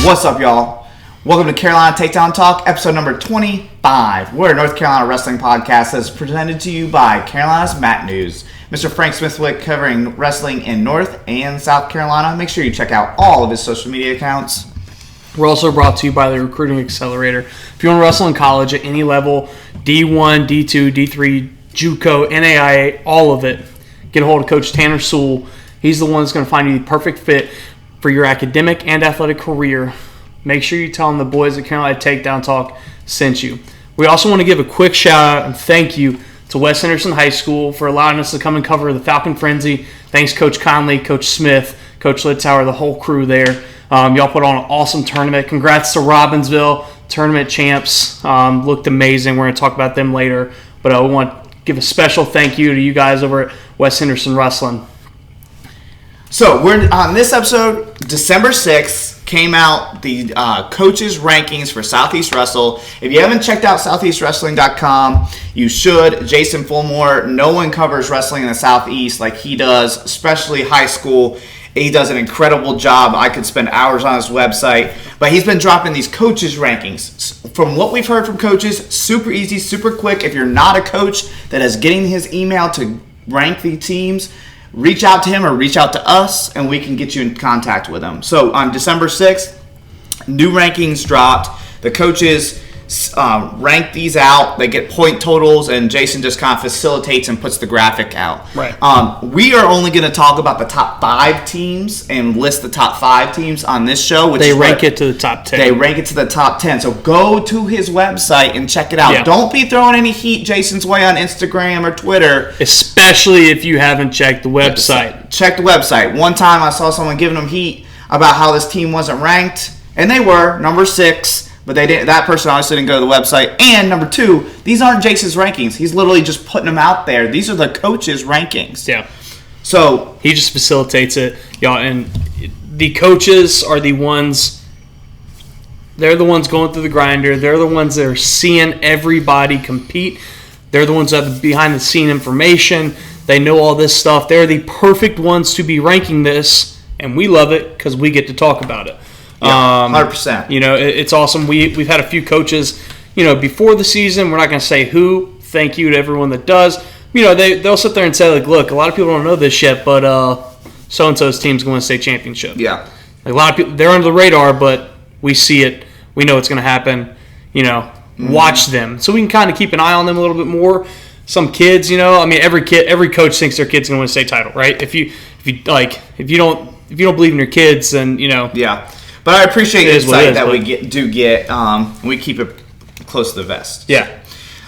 What's up, y'all? Welcome to Carolina Takedown Talk, episode number 25. We're a North Carolina wrestling podcast that's presented to you by Carolina's Mat News. Mr. Frank Smithwick covering wrestling in North and South Carolina. Make sure you check out all of his social media accounts. We're also brought to you by the Recruiting Accelerator. If you want to wrestle in college at any level, D1, D2, D3, JUCO, NAIA, all of it, get a hold of Coach Tanner Sewell. He's the one that's going to find you the perfect fit for your academic and athletic career. Make sure you tell them the boys at Carolina Takedown Talk sent you. We also want to give a quick shout out and thank you to West Henderson High School for allowing us to come and cover the Falcon Frenzy. Thanks Coach Conley, Coach Smith, Coach Litzauer, the whole crew there. Y'all put on an awesome tournament. Congrats to Robbinsville, tournament champs. Looked amazing. We're going to talk about them later. But I want to give a special thank you to you guys over at West Henderson Wrestling. So, we're on this episode, December 6th, came out the coaches' rankings for Southeast Wrestle. If you haven't checked out southeastwrestling.com, you should. Jason Fulmore, no one covers wrestling in the Southeast like he does, especially high school. He does an incredible job. I could spend hours on his website. But he's been dropping these coaches' rankings. From what we've heard from coaches, super easy, super quick. If you're not a coach that is getting his email to rank the teams, reach out to him or reach out to us, and we can get you in contact with him. So on December 6th, new rankings dropped. The coaches rank these out. They get point totals, and Jason just kind of facilitates and puts the graphic out. Right. We are only going to talk about the top 5 teams and list the top 5 teams on this show. They rank it to the top 10. They rank it to the top 10. So go to his website and check it out. Yeah. Don't be throwing any heat Jason's way on Instagram or Twitter. Especially if you haven't checked the website. Check the website. One time I saw someone giving them heat about how this team wasn't ranked, and they were number 6. But they didn't. That person obviously didn't go to the website. And number 2, these aren't Jason's rankings. He's literally just putting them out there. These are the coaches' rankings. Yeah. So he just facilitates it, y'all. And the coaches are the ones. They're the ones going through the grinder. They're the ones that are seeing everybody compete. They're the ones that have behind-the-scene information. They know all this stuff. They're the perfect ones to be ranking this, and we love it because we get to talk about it. Yeah, 100%. You know, it's awesome. We've had a few coaches, you know, before the season. We're not going to say who. Thank you to everyone that does. You know, they'll sit there and say, like, look, a lot of people don't know this yet, but so-and-so's team's going to state championship. Yeah. Like, a lot of people, they're under the radar, but we see it. We know it's going to happen. You know, watch them. So we can kind of keep an eye on them a little bit more. Some kids, you know, I mean, every coach thinks their kid's going to win a state title, right? If you don't believe in your kids, then, you know. Yeah. But I appreciate the insight that we get. We keep it close to the vest. Yeah.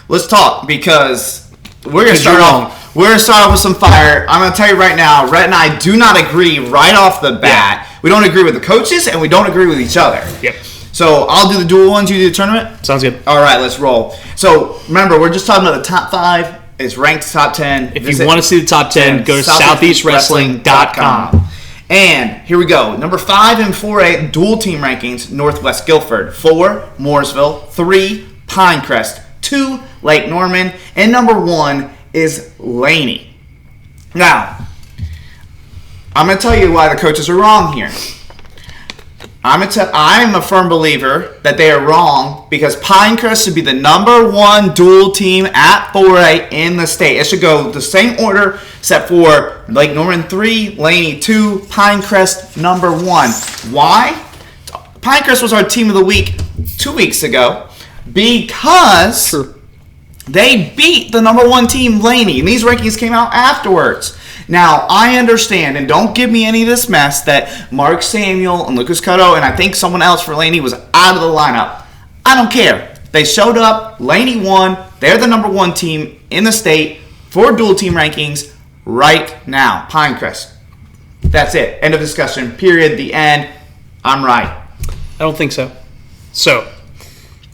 Let's talk, because we're going to start off. We're going to start off with some fire. I'm going to tell you right now, Rhett and I do not agree right off the bat. Yeah. We don't agree with the coaches, and we don't agree with each other. Yep. So I'll do the dual ones, you do the tournament? Sounds good. All right, let's roll. So remember, we're just talking about the top 5. It's ranked top 10. If you want to see the top 10, go to southeastwrestling.com. And here we go. Number 5 and 4A dual team rankings, Northwest Guilford. 4, Mooresville. 3, Pinecrest. 2, Lake Norman. And number 1 is Laney. Now, I'm going to tell you why the coaches are wrong here. I'm a firm believer that they are wrong, because Pinecrest should be the number 1 dual team at 4A in the state. It should go the same order, except for Lake Norman 3, Laney 2, Pinecrest number 1. Why? Pinecrest was our team of the week 2 weeks ago because they beat the number 1 team, Laney, and these rankings came out afterwards. Now, I understand, and don't give me any of this mess, that Mark Samuel and Lucas Cotto and I think someone else for Laney was out of the lineup. I don't care. They showed up. Laney won. They're the number 1 team in the state for dual team rankings right now. Pinecrest. That's it. End of discussion. Period. The end. I'm right. I don't think so. So,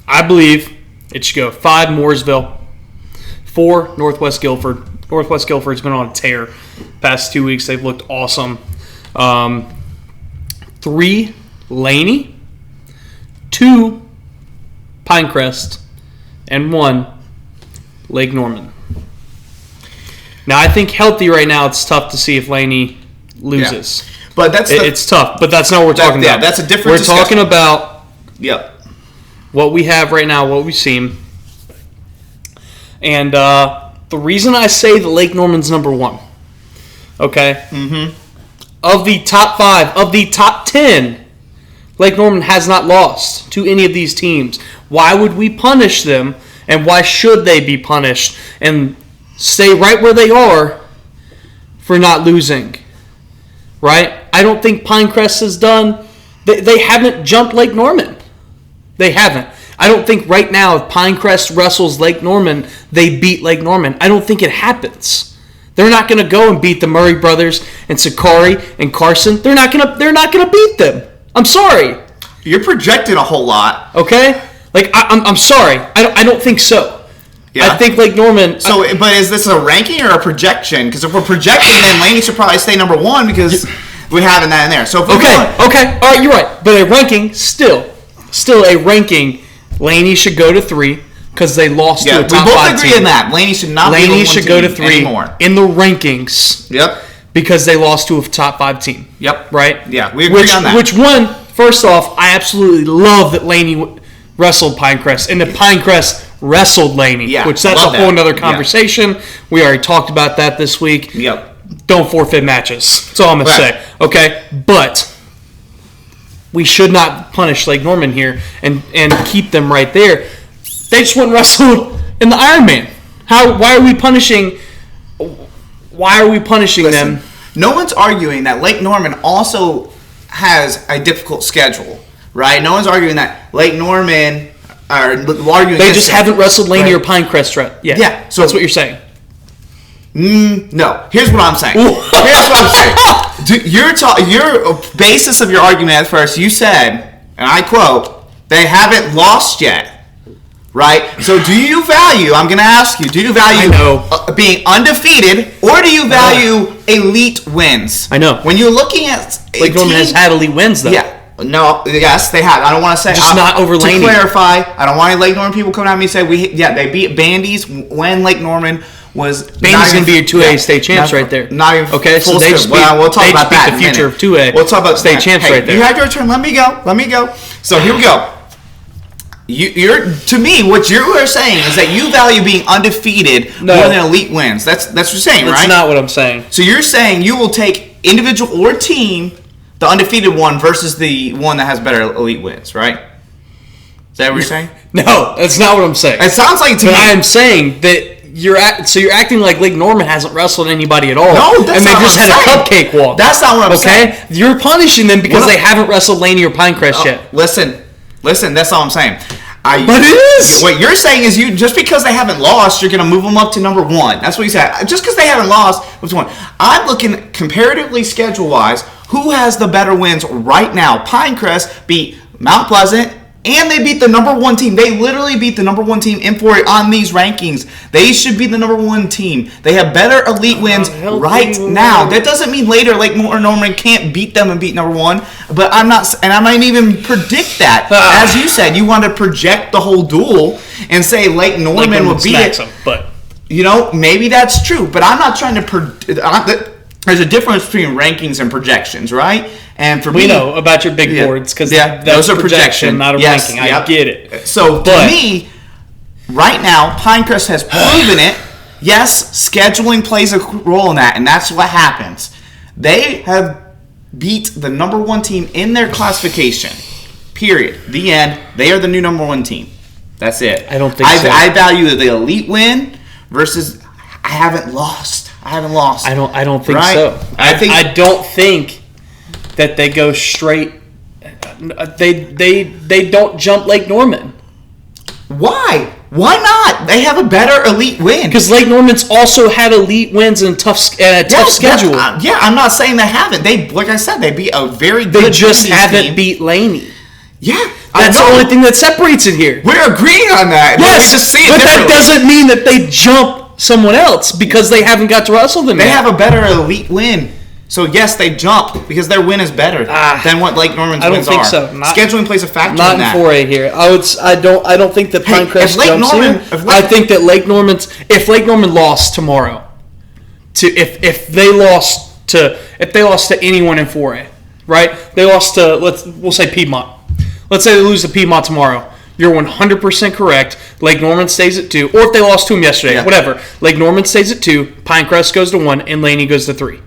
I believe it should go 5, Mooresville. 4, Northwest Guilford. Northwest Guilford's been on a tear past 2 weeks. They've looked awesome. 3, Laney. 2, Pinecrest. And 1, Lake Norman. Now, I think healthy right now, it's tough to see if Laney loses. Yeah. But it's tough. But that's not what we're talking about. Yeah, that's a different discussion. We're talking about what we have right now, what we've seen. And the reason I say that Lake Norman's number 1, okay? Mm-hmm. Of the top 5, of the top 10, Lake Norman has not lost to any of these teams. Why would we punish them, and why should they be punished and stay right where they are for not losing? Right? I don't think Pinecrest has done... They haven't jumped Lake Norman. They haven't. I don't think right now if Pinecrest wrestles Lake Norman, they beat Lake Norman. I don't think it happens. They're not going to go and beat the Murray brothers and Sakari and Carson. They're not going to beat them. I'm sorry. You're projecting a whole lot. Okay? Like I'm sorry. I don't think so. Yeah. I think Lake Norman. So, but is this a ranking or a projection? Because if we're projecting, then Laney should probably stay number 1 because we're having that in there. So okay, all right, you're right. But a ranking still a ranking. Laney should go to 3 because they lost to a top 5 team. We both agree on that. Laney should not be Laney should go to 3 anymore in the rankings. Yep. Because they lost to a top 5 team. Yep. Right? Yeah, we agree on that. Which one? First off, I absolutely love that Laney wrestled Pinecrest, and that Pinecrest wrestled Laney. Yeah, which that's a whole other conversation. Yeah. We already talked about that this week. Yep. Don't forfeit matches. That's all I'm gonna say. Okay, but we should not punish Lake Norman here and keep them right there. They just went and wrestled in the Ironman. Why are we punishing? Why are we punishing them? No one's arguing that Lake Norman also has a difficult schedule, right? No one's arguing that Lake Norman are arguing. They just haven't wrestled Laney or Pinecrest yet. Yeah, so that's what you're saying. No. Here's what I'm saying. Your basis of your argument at first, you said, and I quote, they haven't lost yet. Right? So do you value, I'm going to ask you, do you value being undefeated or do you value elite wins? I know. When you're looking at Lake Norman has had elite wins, though. Yeah. No, yes, they have. I don't want to say... Just not over Laney. To clarify, I don't want any Lake Norman people coming at me and say, they beat Bandy's when Lake Norman was... Bandy's going to be your 2A state champs right there. Not even okay, full so they just we'll talk about that the future of 2A. We'll talk about state champs right there. You had your turn. Let me go. So here we go. To me, what you are saying is that you value being undefeated more than elite wins. That's what you're saying, right? That's not what I'm saying. So you're saying you will take individual or team, the undefeated one versus the one that has better elite wins, right? Is that what you're saying? No, that's not what I'm saying. It sounds like to me. I am saying that you're acting like Lake Norman hasn't wrestled anybody at all. No, that's and they not just what I'm had saying. a cupcake walk. That's not what I'm saying. Okay, you're punishing them because they haven't wrestled Laney or Pinecrest yet. Listen. That's all I'm saying. But it is. What you're saying is just because they haven't lost, you're going to move them up to number 1. That's what you said. Just because they haven't lost, what's 1? I'm looking comparatively schedule-wise. Who has the better wins right now? Pinecrest beat Mount Pleasant, and they beat the number 1 team. They literally beat the number 1 team in 4A on these rankings. They should be the number 1 team. They have better elite wins right now. That doesn't mean later Lake Norman can't beat them and beat number 1. But I'm not, and I might even predict that. As you said, you want to project the whole duel and say Lake Norman will beat it. Them, but maybe that's true. But I'm not trying to. There's a difference between rankings and projections, right? And for me, we know about your big boards because those are projection, not a ranking. I get it. So to me, right now, Pinecrest has proven it. Yes, scheduling plays a role in that, and that's what happens. They have beat the number 1 team in their classification. Period. The end. They are the new number 1 team. That's it. I don't think so. I value the elite win versus I haven't lost. I don't think right? so. I don't think that they go straight. They don't jump Lake Norman. Why? Why not? They have a better elite win. Because Lake Norman's also had elite wins and a tough schedule. I'm not saying they haven't. Like I said, they beat a very good. They just haven't beat Laney. Yeah, that's the only thing that separates it here. We're agreeing on that. Yes, but that doesn't mean that they jump someone else because they haven't got to wrestle them. They have a better elite win. So yes, they jump because their win is better than what Lake Norman's wins are. I don't think so. Scheduling plays a factor in that. Not in 4A here. I don't think that Pinecrest jumps here. I think that if Lake Norman lost tomorrow, if they lost if they lost to anyone in 4A, right? They lost to we'll say Piedmont. Let's say they lose to Piedmont tomorrow. You're 100% correct. Lake Norman stays at 2, or if they lost to them yesterday, whatever. Lake Norman stays at 2, Pinecrest goes to 1, and Laney goes to 3.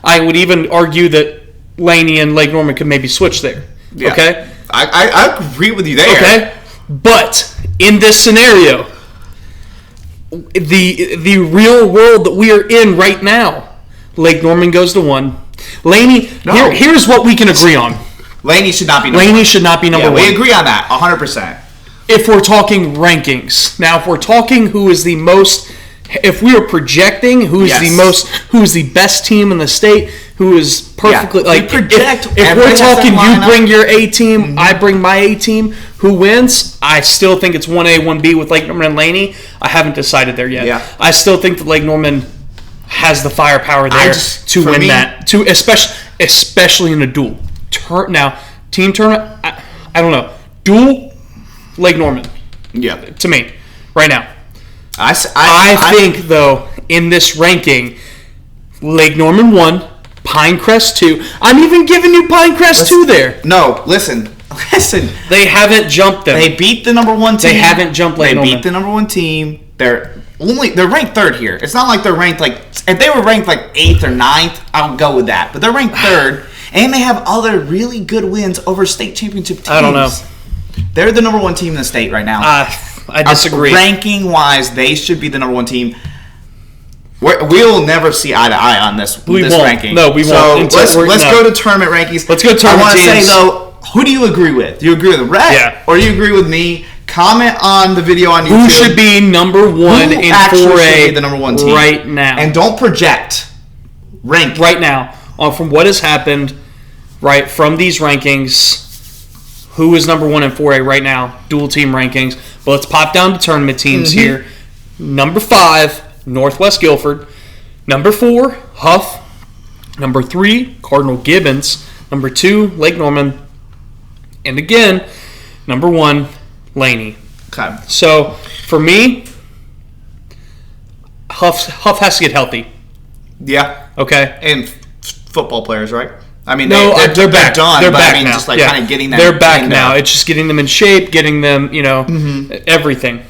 I would even argue that Laney and Lake Norman could maybe switch there. Yeah. Okay? I agree with you there. Okay? But in this scenario, the real world that we are in right now, Lake Norman goes to 1. Laney, here's what we can agree on. Laney should not be number 1. Laney should not be number 1. We agree on that, 100%. If we're talking rankings. Now, if we're talking who is the most... If we are projecting who is the best team in the state, who is perfectly... If we're talking you bring your A team, I bring my A team, who wins? I still think it's 1A, 1B with Lake Norman and Laney. I haven't decided there yet. Yeah. I still think that Lake Norman has the firepower there to win that, especially in a duel. Now, team tournament, I don't know. Duel, Lake Norman. Yeah. To me, right now. I think, though, in this ranking, Lake Norman 1, Pinecrest 2. I'm even giving you Pinecrest 2 there. No, listen. They haven't jumped them. They beat the number 1 team. They haven't jumped Lake Norman. They beat the number 1 team. They're ranked 3rd here. It's not like they're ranked if they were ranked 8th or 9th, I would go with that. But they're ranked 3rd. And they have other really good wins over state championship teams. I don't know. They're the number 1 team in the state right now. I disagree. Ranking-wise, they should be the number 1 team. We'll never see eye to eye on this ranking. No, we won't. So let's go to tournament rankings. Let's go to tournament teams. I want to say, though, who do you agree with? Do you agree with Rhett? Yeah. Or do you agree with me? Comment on the video on YouTube. Who should be number 1 in 4A should be the number 1 team right now? And don't project. Rank. Right now. From what has happened, right, from these rankings, who is number 1 in 4A right now? Dual team rankings. But let's pop down to tournament teams here. Number 5, Northwest Guilford. Number 4, Hough. Number 3, Cardinal Gibbons. Number 2, Lake Norman. And again, number 1, Laney. Okay. So, for me, Hough has to get healthy. Yeah. Okay. And football players, right? I mean, they're back. Done, they're back I mean, now. Just kind of getting them. They're back now. It's just getting them in shape, getting them, everything.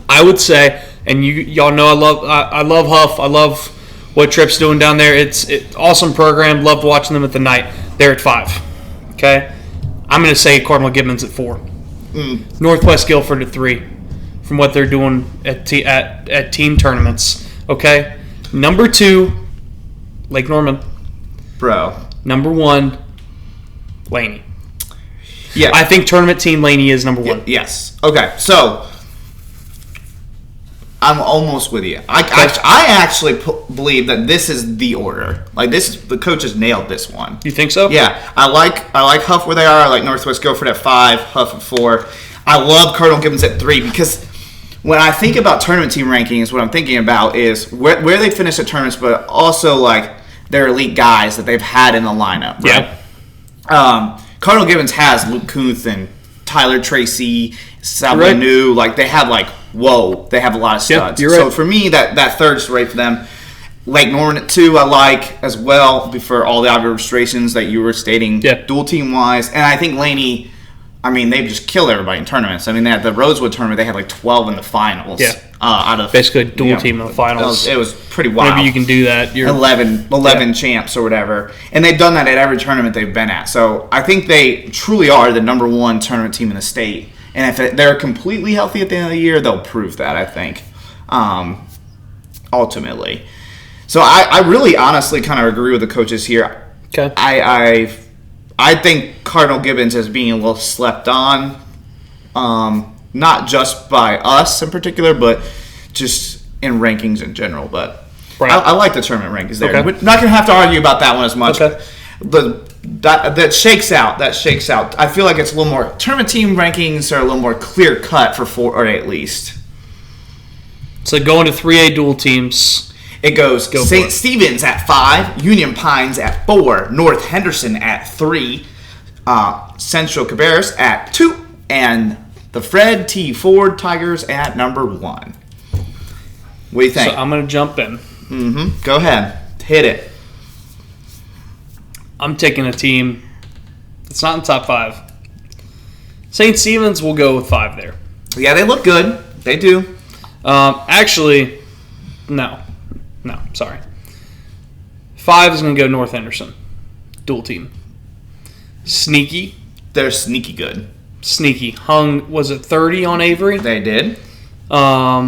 I would say, and y'all know I love Hough. I love what Tripp's doing down there. It's awesome program. Loved watching them at the night. They're at 5. Okay, I'm going to say Cardinal Gibbons at 4. Northwest Guilford at 3. From what they're doing at team tournaments. Okay, number 2, Lake Norman. Bro. Number 1, Laney. Yeah. I think tournament team Laney is number 1. Yes. Okay, so I'm almost with you. I actually believe that this is the order. The coaches nailed this one. You think so? Yeah. I like Hough where they are. I like Northwest Guilford at 5, Hough at 4. I love Cardinal Gibbons at 3 because when I think about tournament team rankings, what I'm thinking about is where they finish at tournaments, but also their elite guys that they've had in the lineup. Right? Yeah. Cardinal Gibbons has Luke Kuth and Tyler Tracy, Sabanu. Right. They have they have a lot of studs. Yep, you're right. So for me, that third's right for them. Lake Norman at 2, I like as well for all the observations that you were stating, dual team wise, and I think Laney. I mean, they've just killed everybody in tournaments. I mean, they had the Rosewood tournament. They had 12 in the finals. Yeah. Out of basically dual team in the finals. It was pretty wild. Maybe you can do that. You're 11 champs or whatever, and they've done that at every tournament they've been at. So I think they truly are the number 1 tournament team in the state. And if they're completely healthy at the end of the year, they'll prove that. I think, ultimately. So I really, honestly, kind of agree with the coaches here. Okay. I think Cardinal Gibbons is being a little slept on, not just by us in particular, but just in rankings in general. But I like the tournament rankings there. Okay. We're not going to have to argue about that one as much. Okay. That shakes out. I feel like it's a little more tournament team rankings are a little more clear cut for 4A at least. So going to 3A dual teams. It goes St. Stephen's at 5, Union Pines at 4, North Henderson at 3, Central Cabarrus at 2, and the Fred T. Ford Tigers at number 1. What do you think? So I'm going to jump in. Go ahead. Hit it. I'm taking a team that's not in the top 5. St. Stephen's will go with 5 there. Yeah, they look good. They do. Actually, no, sorry. 5 is going to go North Henderson. Dual team. Sneaky. They're sneaky good. Sneaky. Hung, was it 30 on Avery? They did.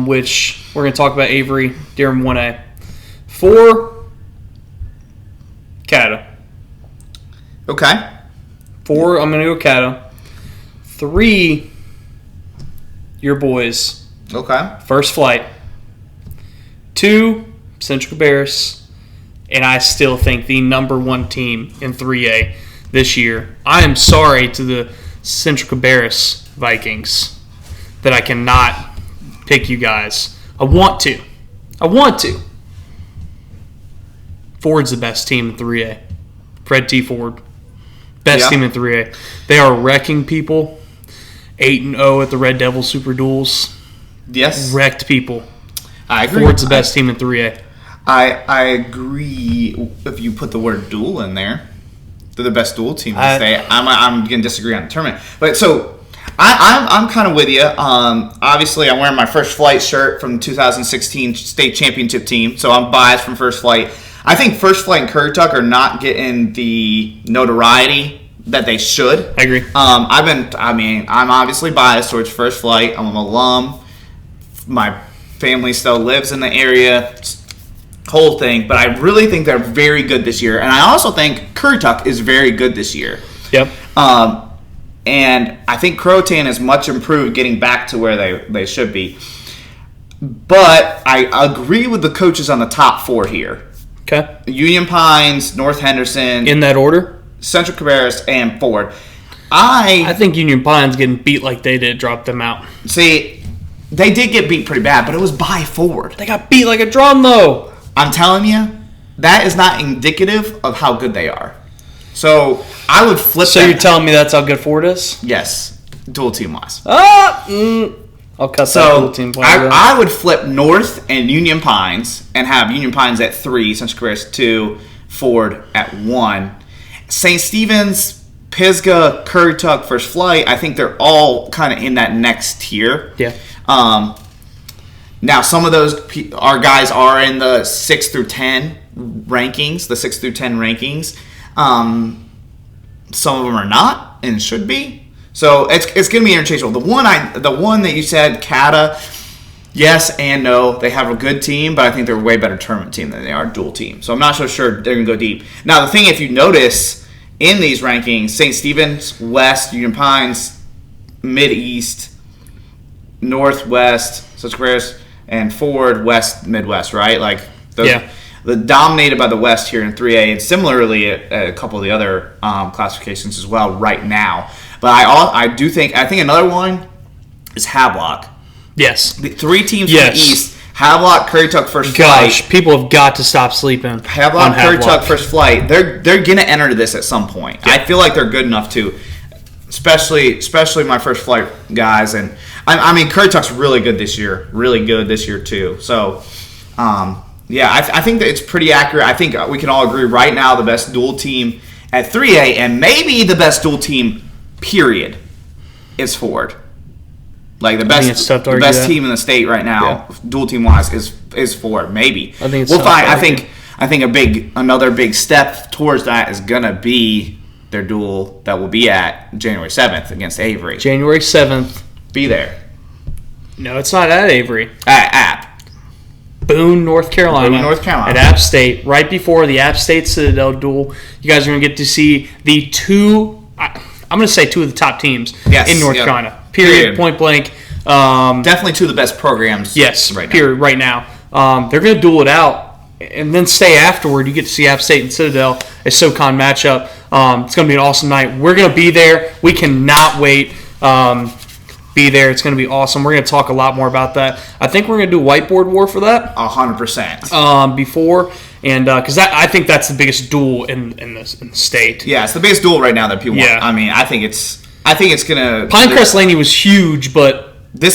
Which we're going to talk about Avery during 1A. 4, Cata. Okay. 4, I'm going to go Cata. 3, your boys. Okay. First Flight. 2, Central Cabarrus. And I still think the number 1 team in 3A this year. I am sorry to the Central Cabarrus Vikings that I cannot pick you guys. I want to. Ford's the best team in 3A. Fred T. Ford. Best team in 3A. They are wrecking people. 8-0 at the Red Devil Super Duels. Yes. Wrecked people. I agree. Ford's the best team in 3A. I agree if you put the word duel in there. They're the best duel team in the state. I'm going to disagree on the tournament. But so I'm kind of with you. Obviously, I'm wearing my First Flight shirt from the 2016 state championship team, so I'm biased from First Flight. I think First Flight and Currituck are not getting the notoriety that they should. I agree. I'm obviously biased towards First Flight. I'm an alum. My family still lives in the area. Whole thing, but I really think they're very good this year, and I also think Currituck is very good this year. Yep. And I think Croatan is much improved, getting back to where they should be. But I agree with the coaches on the top 4 here. Okay. Union Pines, North Henderson, In that order? Central Cabarrus, and Ford. I think Union Pines getting beat like they did dropped them out. See, they did get beat pretty bad, but it was by Ford. They got beat like a drum, though. I'm telling you, that is not indicative of how good they are. So I would flip. So you're telling me that's how good Ford is? Yes, dual team wise. I'll cut that dual team point. I would flip North and Union Pines and have Union Pines at 3, Central Cabarrus 2, Ford at 1. St. Stephen's, Pisgah, Currituck, First Flight. I think they're all kind of in that next tier. Yeah. Now, some of our guys are in the 6 through 10 rankings, the 6 through 10 rankings. Some of them are not and should be. So it's going to be interchangeable. The one that you said, Cata, yes and no. They have a good team, but I think they're a way better tournament team than they are dual team. So I'm not so sure they're going to go deep. Now, the thing, if you notice in these rankings, St. Stephen's, West, Union Pines, Mid-East, Northwest, Central Cabarrus, and Ford, West, Midwest, right? Like, the dominated by the West here in 3A, and similarly a couple of the other classifications as well right now. But I think another one is Havelock. Yes. The 3 teams from the East, Havelock, Currituck, First Flight. People have got to stop sleeping. Havelock, Currituck, First Flight. They're going to enter this at some point. Yeah. I feel like they're good enough to, especially my First Flight guys, and I mean, Currituck's really good this year. Really good this year, too. So, I think that it's pretty accurate. I think we can all agree right now the best dual team at 3A, and maybe the best dual team, period, is Ford. Like, the best team in the state right now, dual team-wise, is Ford. Maybe. I think it's we'll find. I think another big step towards that is going to be their duel that will be at January 7th against Avery. January 7th. Be there. No, it's not at Avery. At App. Boone, North Carolina. At App State. Right before the App State Citadel duel, you guys are going to get to see the I'm going to say 2 of the top teams in North Carolina. Period. Point blank. Definitely 2 of the best programs. Yes. Right now. They're going to duel it out. And then say afterward, you get to see App State and Citadel, a SoCon matchup. It's going to be an awesome night. We're going to be there. We cannot wait. Be there. It's going to be awesome. We're going to talk a lot more about that. I think we're going to do whiteboard war for that. 100%. Before, and because I think that's the biggest duel in the state. Yeah, it's the biggest duel right now that people want. I mean, I think it's going to. Pinecrest Laney was huge, but I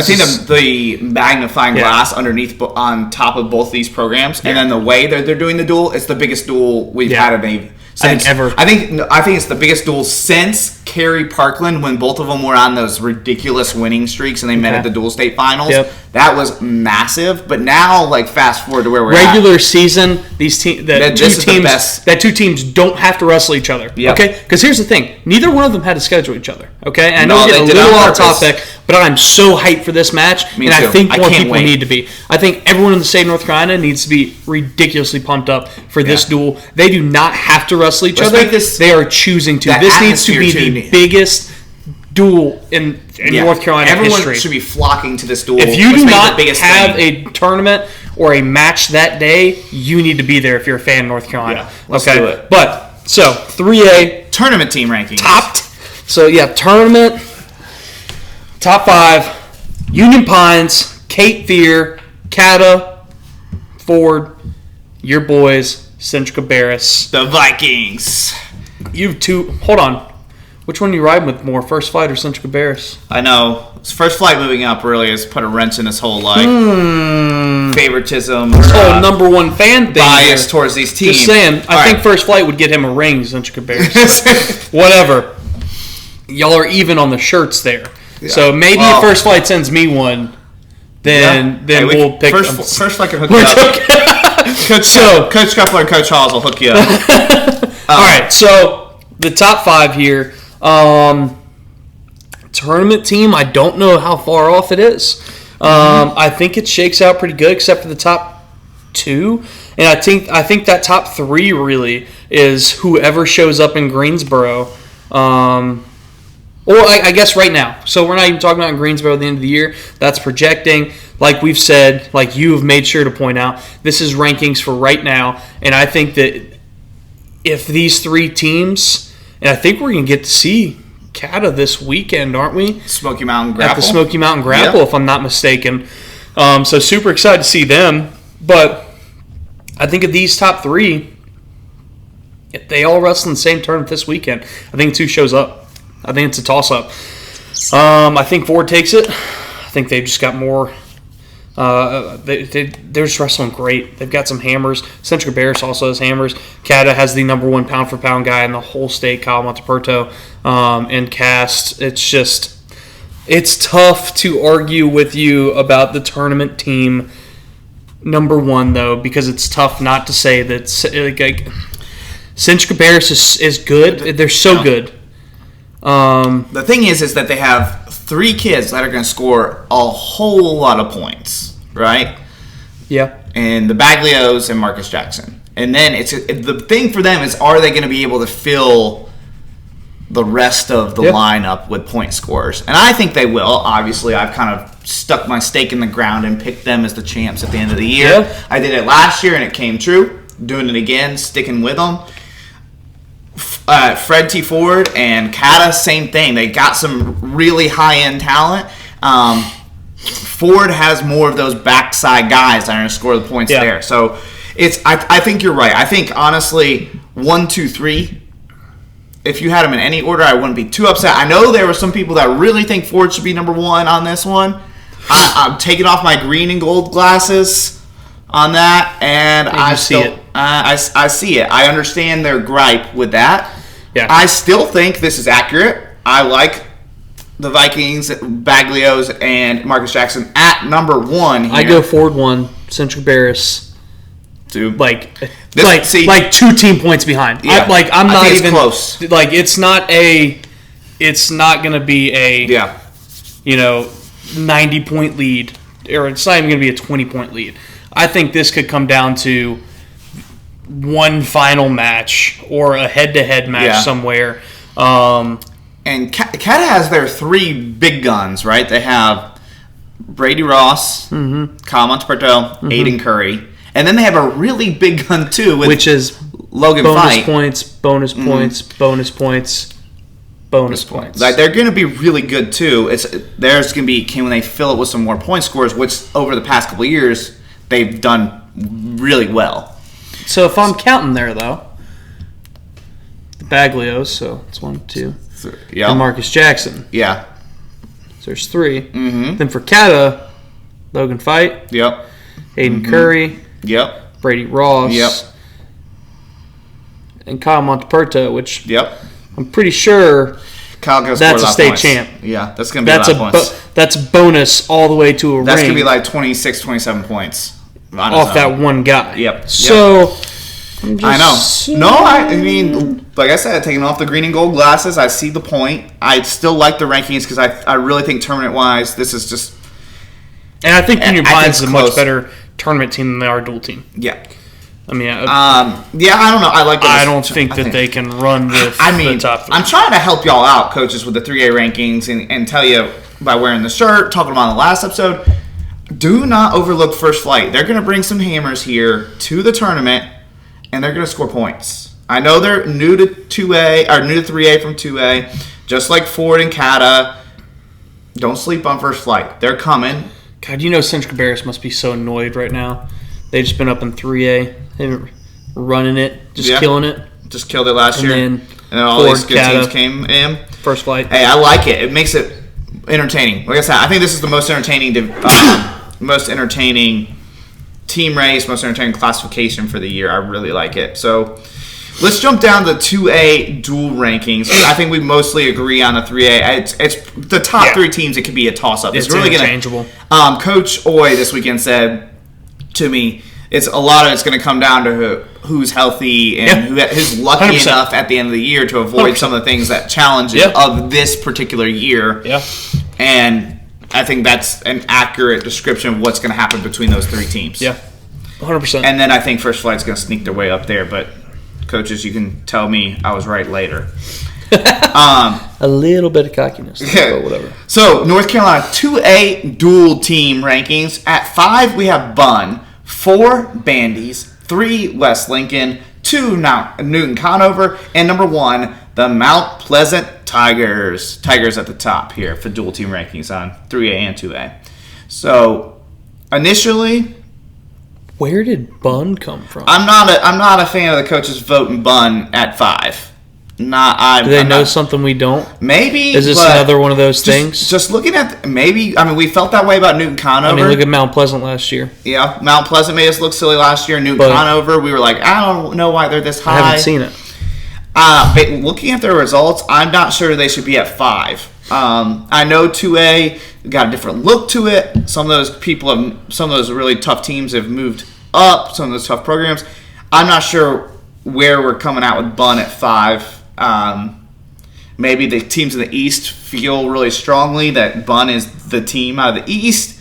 think the magnifying glass on top of both these programs, and then the way that they're doing the duel, it's the biggest duel we've had in a ever. I think it's the biggest duel since Kerry Parkland, when both of them were on those ridiculous winning streaks and they met at the dual state finals. Yep. That was massive. But now, like, fast forward to where we're regular season, these that two teams don't have to wrestle each other. Yep. Okay, because here's the thing: neither one of them had to schedule each other. Okay, and I know No, we're getting a they did little on off purpose. topic, but I'm so hyped for this match, Me and too. I think I more can't people wait. need to be. I think everyone in the state of North Carolina needs to be ridiculously pumped up for this duel. They do not have to wrestle each other. They are choosing to. This needs to be the biggest duel in North Carolina Everyone history. should be flocking to this duel. If you do not the biggest have thing. a tournament or a match that day, you need to be there if you're a fan of North Carolina. Yeah, let's do it. But, so, 3A. Tournament team rankings. Tournament. Top 5. Union Pines, Cape Fear, Cata, Ford, your boys, Central Barris. The Vikings. You have two. Hold on. Which one are you riding with more, First Flight or Central Barris? I know. First Flight moving up really has put a wrench in this whole favoritism. Number one fan thing. Bias towards these teams. Just saying. I think First Flight would get him a ring, Central Barris. Whatever. Y'all are even on the shirts there. Yeah. So maybe if First Flight sends me one, then we'll pick First Flight can hook you up. Coach Scuffler and Coach Halls will hook you up. All right, so the top 5 here. Tournament team, I don't know how far off it is. I think it shakes out pretty good, except for the top 2. And I think that top 3 really is whoever shows up in Greensboro. Or I guess right now. So we're not even talking about in Greensboro at the end of the year. That's projecting. Like we've said, like you have made sure to point out, this is rankings for right now. And I think that if these 3 teams, and I think we're going to get to see Cata this weekend, aren't we? Smoky Mountain Grapple. At the Smoky Mountain Grapple, if I'm not mistaken. So super excited to see them. But I think of these top 3, if they all wrestle in the same tournament this weekend, I think 2 shows up. I think it's a toss-up. I think Ford takes it. I think they've just got more. They're just wrestling great. They've got some hammers. Central Barris also has hammers. Cata has the number 1 pound-for-pound guy in the whole state, Kyle Monteperto, and Cast. It's tough to argue with you about the tournament team number 1, though, because it's tough not to say that Central Barris is good. They're so good. The thing is that they have 3 kids that are going to score a whole lot of points, right? Yeah. And the Baglios and Marcus Jackson. And then the thing for them is, are they going to be able to fill the rest of the lineup with point scorers? And I think they will. Obviously, I've kind of stuck my stake in the ground and picked them as the champs at the end of the year. Yeah. I did it last year and it came true. Doing it again, sticking with them. Fred T. Ford and Cata, same thing. They got some really high-end talent. Ford has more of those backside guys that are going to score the points there. So I think you're right. I think, honestly, 1, 2, 3, if you had them in any order, I wouldn't be too upset. I know there were some people that really think Ford should be number 1 on this one. I'm taking off my green and gold glasses on that, and I see it. I see it. I understand their gripe with that. Yeah. I still think this is accurate. I like the Vikings, Baglios, and Marcus Jackson at number 1 here. I go Ford 1, Central Barris 2. like 2 team points behind. Yeah. I'm not think even it's close. Like it's not going to be a 90-point lead, or it's not even going to be a 20-point lead. I think this could come down to one final match or a head-to-head match somewhere. And Cata has their 3 big guns, right? They have Brady Ross, Kyle Monteperto, Aiden Curry. And then they have a really big gun, too, which is Logan bonus Fight. Bonus points. Like, they're going to be really good, too. There's going to be, when they fill it with some more point scores, which over the past couple of years, they've done really well. So if I'm counting there, though, the Baglios, so it's 1, 2, and Marcus Jackson. Yeah. So there's 3. Mm-hmm. Then for Cata, Logan Fight. Yep. Aiden Curry. Yep. Brady Ross. Yep. and Kyle Monteperto, which Yep. I'm pretty sure Kyle that's a state champ. Yeah, that's going to be a lot of points. That's bonus all the way to a That's ring. going to be like 26, 27 points. Off that one guy. Yep. So, I know. No, I mean, like I said, taking off the green and gold glasses, I see the point. I still like the rankings because I really think tournament-wise, this is just... And I think Union Pines is a close. much better tournament team than they are dual team. Yeah. I mean, yeah, I don't know. I like that. I don't think that they can run with the top three. I'm trying to help y'all out, coaches, with the 3A rankings and tell you by wearing the shirt, talking about in the last episode, do not overlook First Flight. They're going to bring some hammers here to the tournament, and they're going to score points. I know they're new to 2A, or new to 3A from 2A, just like Ford and Cata. Don't sleep on First Flight. They're coming. God, Central Barris must be so annoyed right now. They've just been up in 3A. They've been running it, just killing it. Just killed it last year. And then all Ford, these good teams came in. First Flight. Hey, I like it. It makes it entertaining. Like I said, I think this is the most entertaining team race, most entertaining classification for the year. I really like it. So let's jump down to 2A dual rankings. I think we mostly agree on the 3A. It's the top three teams. It could be a toss-up. It's really interchangeable. Coach Oy this weekend said to me, a lot of it's going to come down to who's healthy and who's lucky 100%. enough at the end of the year to avoid 100%. Some of the things that challenges of this particular year. Yeah. And I think that's an accurate description of what's going to happen between those three teams. Yeah, 100%. And then I think First Flight's going to sneak their way up there, but coaches, you can tell me I was right later. A little bit of cockiness, but whatever. So, North Carolina 2A dual team rankings. At 5, we have Bunn. 4, Bandies. 3, West Lincoln. 2, Newton Conover. And number 1, the Mount Pleasant Tigers. Tigers at the top here for dual team rankings on 3A and 2A. So, initially... Where did Bunn come from? I'm not a fan of the coaches voting Bunn at 5. Do they know something we don't? Maybe. Is this another one of those things? Just looking at we felt that way about Newton Conover. Look at Mount Pleasant last year. Yeah, Mount Pleasant made us look silly last year. Newton Conover, we were like, I don't know why they're this high. I haven't seen it. But looking at their results, I'm not sure they should be at 5. I know 2A got a different look to it. Some of those really tough teams have moved up. Some of those tough programs. I'm not sure where we're coming out with Bunn at 5. Maybe the teams in the East feel really strongly that Bunn is the team out of the East.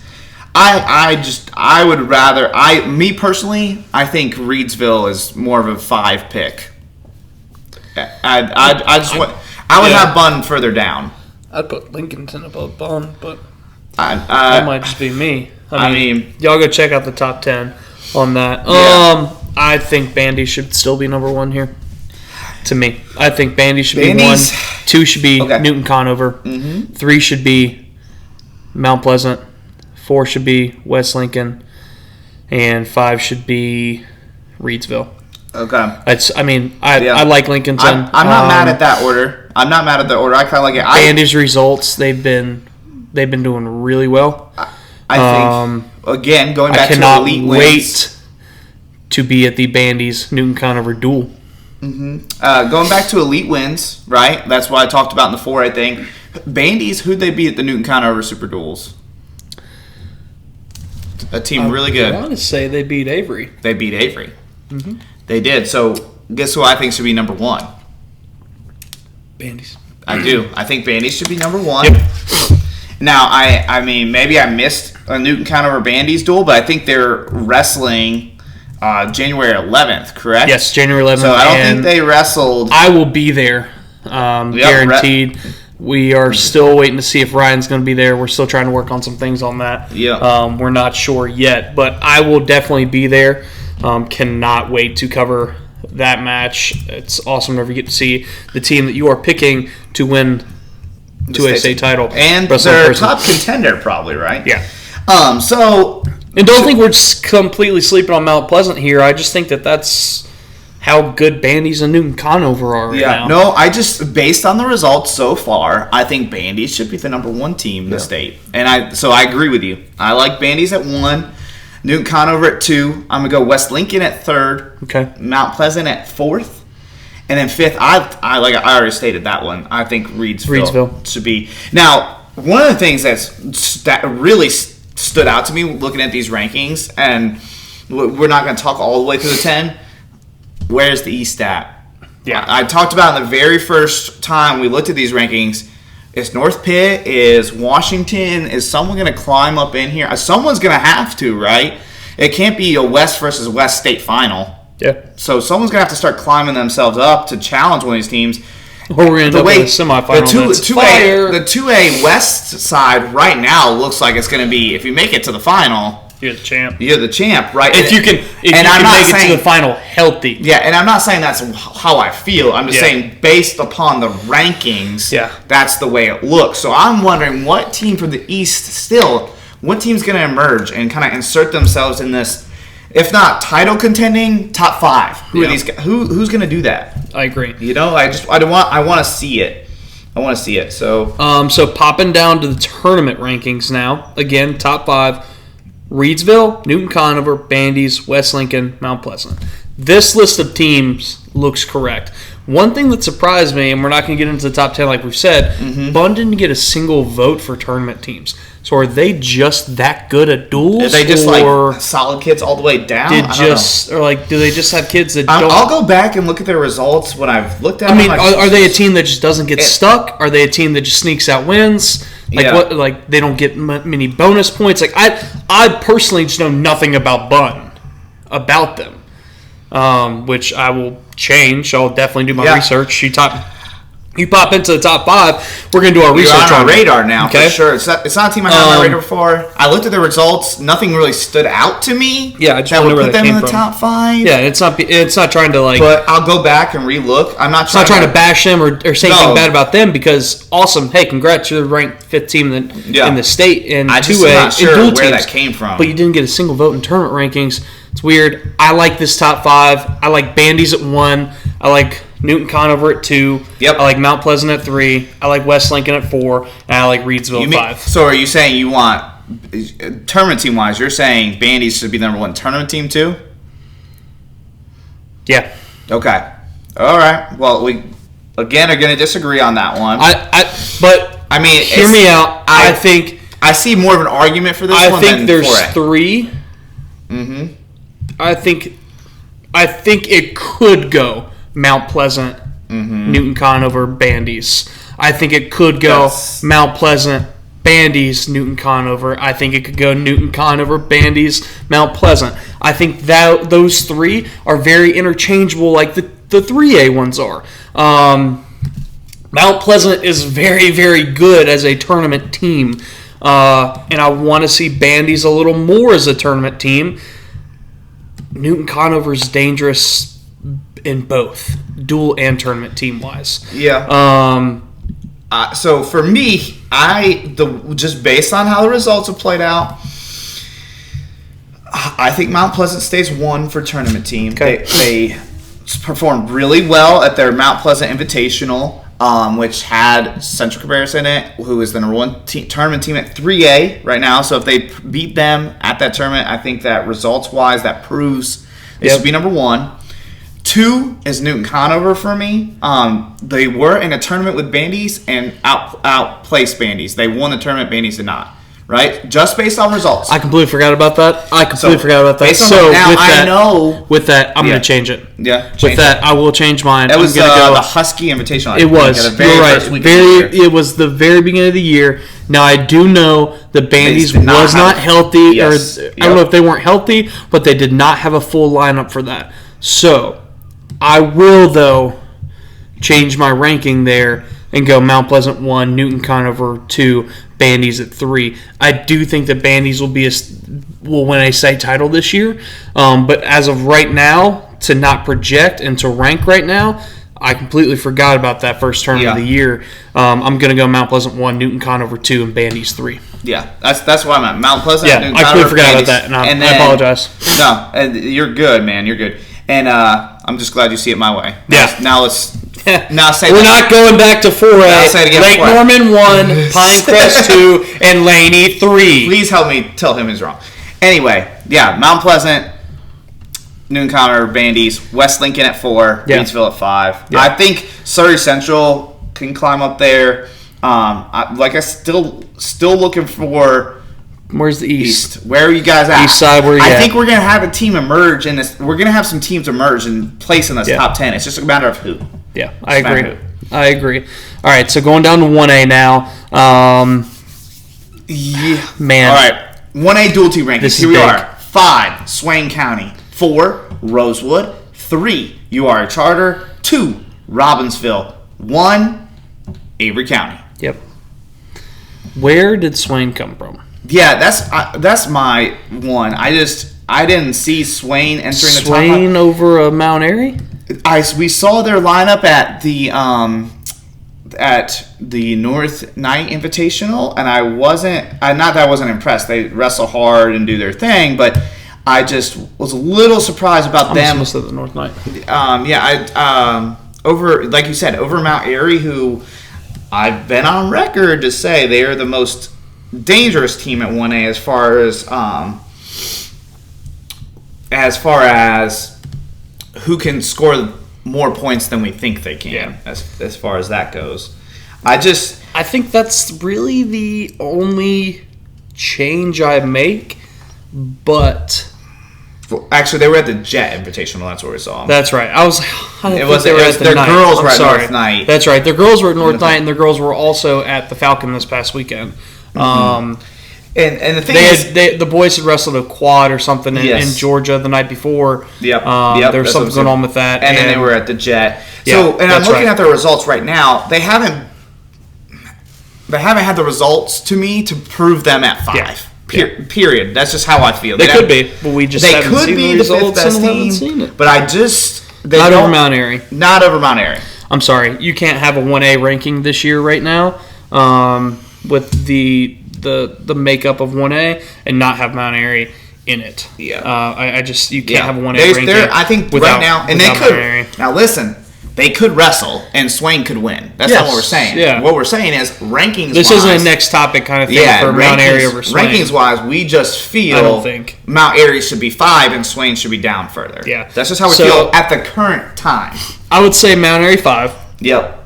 I would rather, me personally, I think Reedsville is more of a 5 pick. I would have Bunn further down. I'd put Lincolnton above Bunn, but that might just be me. I mean, y'all go check out the top 10 on that. Yeah. I think Bandy should still be number 1 here. To me, I think Bandy should be 1. 2 should be Newton Conover. 3 should be Mount Pleasant. 4 should be West Lincoln, and 5 should be Reedsville. Okay. I like Lincolnton. I'm not mad at that order. I kind of like it. Bandy's results, they've been doing really well. I think again going back to elite wins. I cannot wait to be at the Bandy's Newton Conover duel. Going back to elite wins, right? That's what I talked about in the 4A thing. Bandy's, who'd they beat at the Newton Conover Super Duels? A team really good. I want to say they beat Avery. They beat Avery. Mm-hmm. They did. So, guess who I think should be number 1? Bandy's. I do. I think Bandy's should be number 1. Yep. Now, I mean, maybe I missed a Newton Conover Bandy's duel, but I think they're wrestling January 11th, correct? Yes, January 11th. So I don't think they wrestled. I will be there, guaranteed. We are still waiting to see if Ryan's going to be there. We're still trying to work on some things on that. Yeah. We're not sure yet, but I will definitely be there. Cannot wait to cover that match. It's awesome to get to see the team that you are picking to win the state title. And their top contender, probably, right? Yeah. And don't think we're just completely sleeping on Mount Pleasant here. I just think that's how good Bandy's and Newton Conover are right now. No, I just, based on the results so far, I think Bandy's should be the number 1 team in the state. And I agree with you. I like Bandy's at 1, Newton Conover at 2. I'm going to go West Lincoln at 3rd. Okay. Mount Pleasant at 4th. And then 5th, I already stated that one. I think Reedsville should be. Now, one of the things that really stood out to me looking at these rankings, and we're not going to talk all the way to the 10, where's the East at? Yeah. I talked about in the very first time we looked at these rankings, is North Pitt, is Washington, is someone going to climb up in here? Someone's going to have to, right? It can't be a West versus West state final. Yeah. So someone's going to have to start climbing themselves up to challenge one of these teams. Or we're going to end up in a semifinal. The 2A West side right now looks like it's going to be, if you make it to the final, you're the champ. You're the champ, right? If you can make it to the final healthy. Yeah, and I'm not saying that's how I feel. I'm just saying based upon the rankings, that's the way it looks. So I'm wondering what team from the East what team's going to emerge and kind of insert themselves in this, if not title contending, top 5. Who are these guys? Who's going to do that? I agree. I want to see it. I want to see it. So popping down to the tournament rankings now. Again, top 5. Reedsville, Newton Conover, Bandy's, West Lincoln, Mount Pleasant. This list of teams looks correct. One thing that surprised me, and we're not going to get into the top 10 like we've said, Bunn didn't get a single vote for tournament teams. So are they just that good at duels? Are they just solid kids all the way down? Do they just have kids that don't? I'll go back and look at their results when I've looked at them. Are they a team that just doesn't get stuck? Are they a team that just sneaks out wins? They don't get many bonus points. I personally just know nothing about them, which I will change. I'll definitely do my research. You pop into the top 5. We're going to do our research on our radar now, for sure. It's not a team I had on my radar before. I looked at the results. Nothing really stood out to me. Yeah, I just want to know where put them in the top 5. Yeah, it's not trying to But I'll go back and relook. I'm not trying to bash them or say anything bad about them because awesome. Hey, congrats, you're the ranked 5th team in the state in 2A. I'm not sure where teams. That came from. But you didn't get a single vote in tournament rankings. It's weird. I like this top 5. I like Bandy's at 1. I like Newton Conover at 2. Yep. I like Mount Pleasant at 3. I like West Lincoln at 4. And I like Reedsville at 5. So are you saying you want, tournament team-wise, you're saying Bandy's should be the number 1 tournament team too? Yeah. Okay. All right. Well, we, again, are going to disagree on that one. Hear me out. I think I see more of an argument for this one than 4A. I think there's 3. Mm-hmm. I think it could go Mount Pleasant, Newton Conover, Bandy's. I think it could go Mount Pleasant, Bandy's, Newton Conover. I think it could go Newton Conover, Bandy's, Mount Pleasant. I think that those 3 are very interchangeable, like the 3A ones are. Mount Pleasant is very, very good as a tournament team, and I want to see Bandy's a little more as a tournament team. Newton Conover's dangerous in both dual and tournament team wise. Yeah. So for me, just based on how the results have played out, I think Mount Pleasant stays 1 for tournament team. Okay. They performed really well at their Mount Pleasant Invitational, which had Central Cabarrus in it, who is the number 1 tournament team at 3A right now. So if they beat them at that tournament, I think that results-wise, that proves they should be number 1. 2 is Newton Conover for me. They were in a tournament with Bandy's and outplaced Bandy's. They won the tournament, Bandy's did not. Right? Just based on results. I completely forgot about that. With that, I'm going to change it. Yeah. I will change mine. That was the Husky Invitational. It was. You're right. It was the very beginning of the year. Now, I do know the Bandy's was not healthy. Yes. I don't know if they weren't healthy, but they did not have a full lineup for that. So, I will, though, change my ranking there and go Mount Pleasant 1, Newton Conover 2, Bandy's at 3. I do think that Bandy's will win a state title this year. But as of right now, to not project and to rank right now, I completely forgot about that first tournament of the year. I'm going to go Mount Pleasant 1, Newton Conover 2, and Bandy's 3. Yeah, that's why I'm at Mount Pleasant. Yeah, Newton I completely Conover, forgot about that, and I apologize. No, you're good, man. You're good. And I'm just glad you see it my way. Yeah. Now let's say we're not going back to 4A. Lake Norman 1, Pinecrest 2, and Laney 3. Please help me tell him he's wrong. Anyway, yeah, Mount Pleasant. Newcomer, Bandy's, West Lincoln at 4, Yeah. Reedsville at 5. Yeah. I think Surrey Central can climb up there. I still looking for Where's the East? Where are you guys at? East side, where you I at? think we're gonna have a team emerge in this. We're gonna have some teams emerge and place in this top 10. It's just a matter of who. Yeah, I agree. Who. I agree. All right, so going down to 1A now. Yeah, man. All right, 1A dual team rankings. This is Here we big. are. 5, Swain County. 4, Rosewood. 3, UR Charter. 2, Robbinsville. 1, Avery County. Yep. Where did Swain come from? Yeah, that's my one. I didn't see Swain entering the top Swain over Mount Airy? We saw their lineup at the North Night Invitational, and I wasn't impressed. They wrestle hard and do their thing, but I just was a little surprised about them. Almost at the North Night. Over, like you said, over Mount Airy, who I've been on record to say they are the most dangerous team at 1A as far as who can score more points than we think they can. Yeah. As far as that goes, I think that's really the only change I make, but actually they were at the Jet Invitational. That's where we saw them. that's right. I Their girls were at North Night. That's right. Their girls were at North Night, and their girls were also at the Falcon this past weekend. And the thing the boys had wrestled a quad or something in Georgia the night before. Yep. There was something going on with that, and then they were at the Jet. Yeah, So, and I'm looking right. at their results right now. They haven't had the results to me to prove them at 5. Yeah. Period. That's just how I feel. They could be, but we just haven't seen the results and haven't seen it. But Not over Mount Airy. Not over Mount Airy. I'm sorry, you can't have a 1A ranking this year right now with the makeup of 1A and not have Mount Airy in it. Yeah. You can't have a 1A ranking. I think without, right now, and they Mount Airy. could. Now listen, they could wrestle, and Swain could win. That's not what we're saying. Yeah. What we're saying is rankings. This isn't a next topic kind of thing for Mount Airy over Swain. Rankings wise, we just feel I don't think Mount Airy should be 5 and Swain should be down further. Yeah. That's just how we feel at the current time. I would say Mount Airy 5. Yep.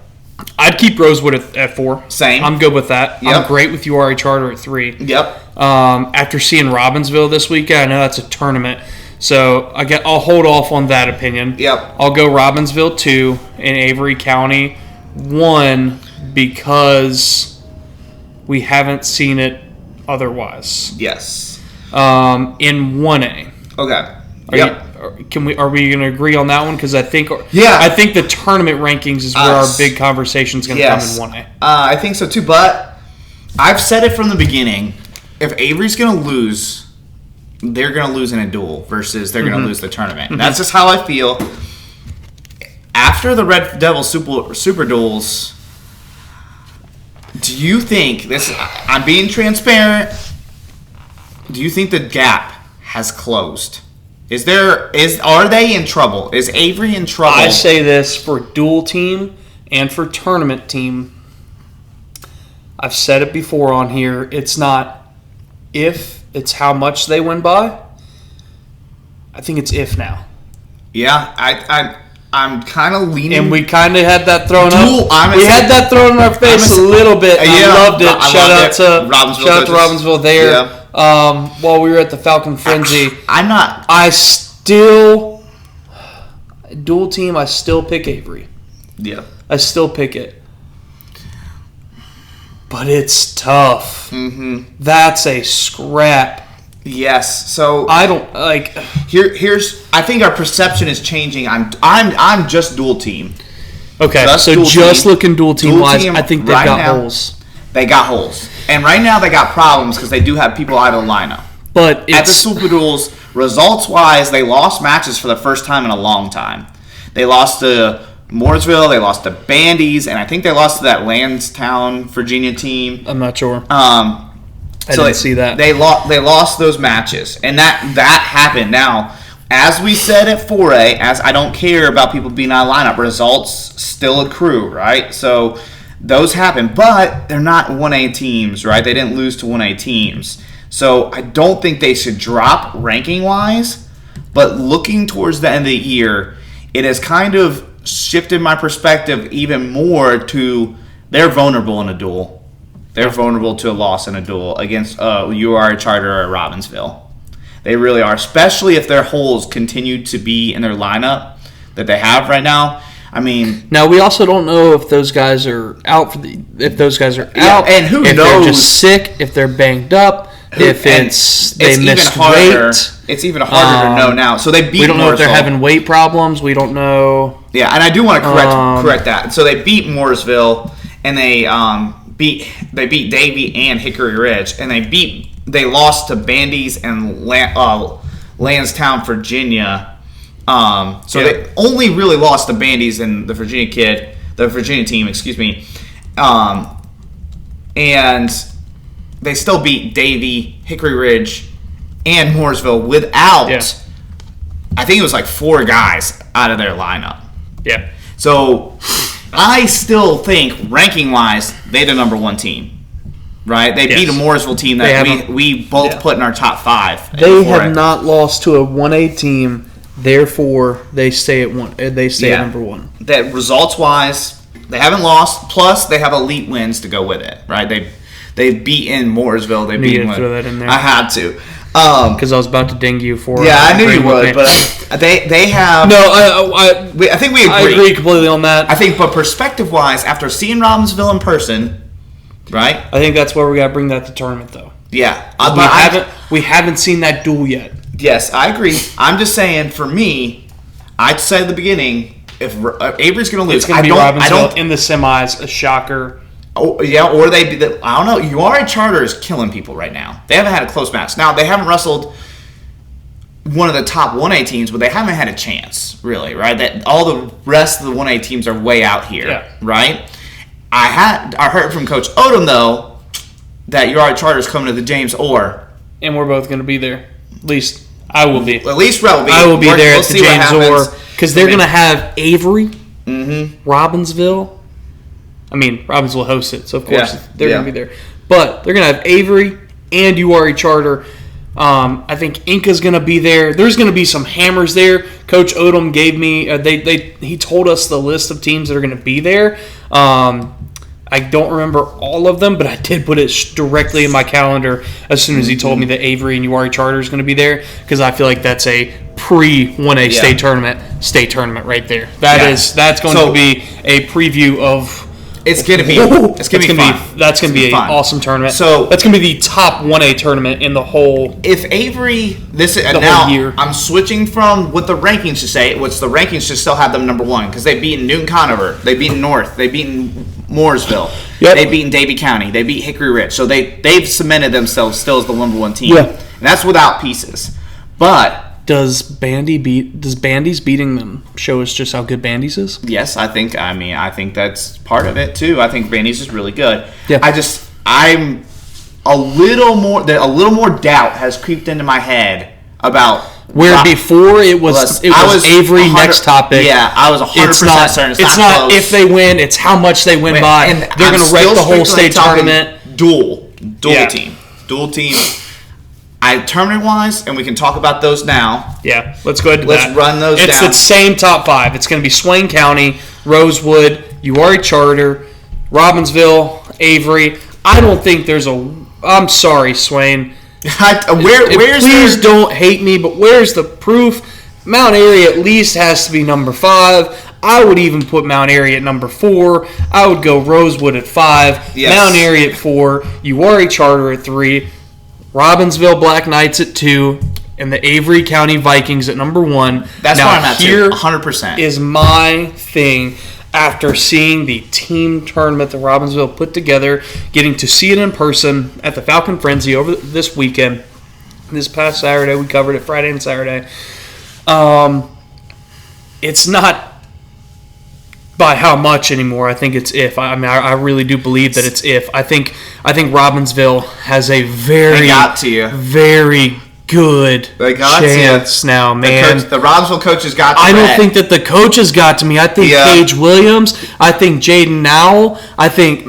I'd keep Rosewood at 4. Same. I'm good with that. Yep. I'm great with URE Charter at 3. Yep. After seeing Robbinsville this weekend, I know that's a tournament, so I'll hold off on that opinion. Yep. I'll go Robbinsville 2 and Avery County 1 because we haven't seen it otherwise. Yes. In 1A. Okay. Are we going to agree on that one? Because I think the tournament rankings is where our big conversation is going to come in 1A. I think so too, but I've said it from the beginning. If Avery's going to lose, they're going to lose in a duel versus they're going to lose the tournament. Mm-hmm. That's just how I feel. After the Red Devil Super Duels, do you think this? I'm being transparent. Do you think the gap has closed? Are they in trouble? Is Avery in trouble? I say this for dual team and for tournament team. I've said it before on here. It's not if, it's how much they win by. I think it's if now. Yeah, I'm kind of leaning. And we kind of had that thrown up. Honestly, we had that thrown in our face a little bit. I loved it. Shout out to Robbinsville there. Yeah. While we were at the Falcon Frenzy. Dual team, I still pick Avery. Yeah. I still pick it. But it's tough. Mm-hmm. That's a scrap. Yes. So I don't like. Here's. I think our perception is changing. I'm just dual team. Okay. Looking dual team wise, I think they've got holes. They got holes, and right now they got problems because they do have people out of the lineup. But at the Super Duels, results wise, they lost matches for the first time in a long time. They lost to Mooresville, they lost to Bandy's, and I think they lost to that Lansdowne, Virginia team. I'm not sure. I didn't see that. They lost those matches, and that happened. Now, as we said at 4A, as I don't care about people being out of lineup, results still accrue, right? So those happen, but they're not 1A teams, right? They didn't lose to 1A teams. So I don't think they should drop ranking-wise, But looking towards the end of the year, it has kind of shifted my perspective even more to they're vulnerable in a duel. They're vulnerable to a loss in a duel against URI Charter or Robbinsville. They really are, especially if their holes continue to be in their lineup that they have right now. I mean, now we also don't know if those guys are out out, and who if knows? They're just sick, if they're banged up, if they missed weight. It's even harder to know now. So they beat. We don't know if they're Mooresville. having weight problems. We don't know. Yeah, and I do want to correct that. So they beat Mooresville, and they beat Davie and Hickory Ridge, and they lost to Bandy's and Lansdowne, Virginia. They only really lost to Bandy's and the Virginia team, excuse me. And they still beat Davie, Hickory Ridge, and Mooresville without, I think it was like 4 guys out of their lineup. Yeah. So I still think, ranking-wise, they're the number 1 team. Right? They beat a Mooresville team that we both put in our top 5. They have not lost to a 1A team, therefore they stay at number 1. That results-wise, they haven't lost, plus they have elite wins to go with it. Right? They've beaten Mooresville. They beat throw that in there. I had to. Because I was about to ding you for it. Yeah, I knew you would, but they have... No, I think we agree. I agree completely on that. I think, but perspective-wise, after seeing Robbinsville in person... Right? I think that's where we got to bring that to tournament, though. Yeah. We haven't seen that duel yet. Yes, I agree. I'm just saying, for me, I'd say at the beginning, if Avery's going to lose, it's going to be Robbinsville in the semis, a shocker. Oh, yeah, or I don't know. URI Charter is killing people right now. They haven't had a close match. Now, they haven't wrestled one of the top 1A teams, but they haven't had a chance, really, right? That all the rest of the 1A teams are way out here, right? I heard from Coach Odom, though, that URI Charter is coming to the James Orr. And we're both going to be there. At least I will be. At least Rhett will be. I will be there at the James Orr. Because they're going to have Avery, Robbinsville. I mean, Robbinsville hosts it, so of course they're going to be there. But they're going to have Avery and URI Charter. I think Inca's going to be there. There's going to be some hammers there. Coach Odom gave me. He told us the list of teams that are going to be there. I don't remember all of them, but I did put it directly in my calendar as soon as he told me that Avery and URI Charter is going to be there, because I feel like that's a pre-1A state tournament right there. That's going to be a preview of. It's gonna be fun. That's gonna be an awesome tournament. So that's gonna be the top 1A tournament in the whole. If Avery, whole year. I'm switching from what the rankings should say. Which the rankings should still have them number 1, because they beat Newton Conover, they beat North, they beat Mooresville, they beat Davie County, they beat Hickory Ridge. So they've cemented themselves still as the number 1 team. Yeah, and that's without pieces. But Does Bandy's beating them show us just how good Bandy's is? Yes, I think that's part of it too. I think Bandy's is really good. Yeah. I'm a little more doubt has creeped into my head about where before it was Avery next topic. Yeah, I was 100% certain it's not if they win, it's how much they win by. And they're going to wreck the whole state tournament. Dual team. Tournament-wise, and we can talk about those now. Yeah, let's go ahead and let's run those down. It's the same top 5. It's going to be Swain County, Rosewood, URI Charter, Robbinsville, Avery. I don't think there's I'm sorry, Swain. Please don't hate me, but where's the proof? Mount Airy at least has to be number 5. I would even put Mount Airy at number 4. I would go Rosewood at 5. Yes. Mount Airy at 4. URI Charter at 3. Robbinsville Black Knights at 2, and the Avery County Vikings at number 1. That's where I'm at too, 100%. Is my thing after seeing the team tournament that Robbinsville put together, getting to see it in person at the Falcon Frenzy over this weekend. This past Saturday, we covered it Friday and Saturday. It's not by how much anymore. I think it's if. I mean, I really do believe that it's if. I think Robbinsville has a very good chance now, man. The Robbinsville coaches got to I don't think that the coaches got to me. I think Paige Williams. I think Jaden Nowell. I think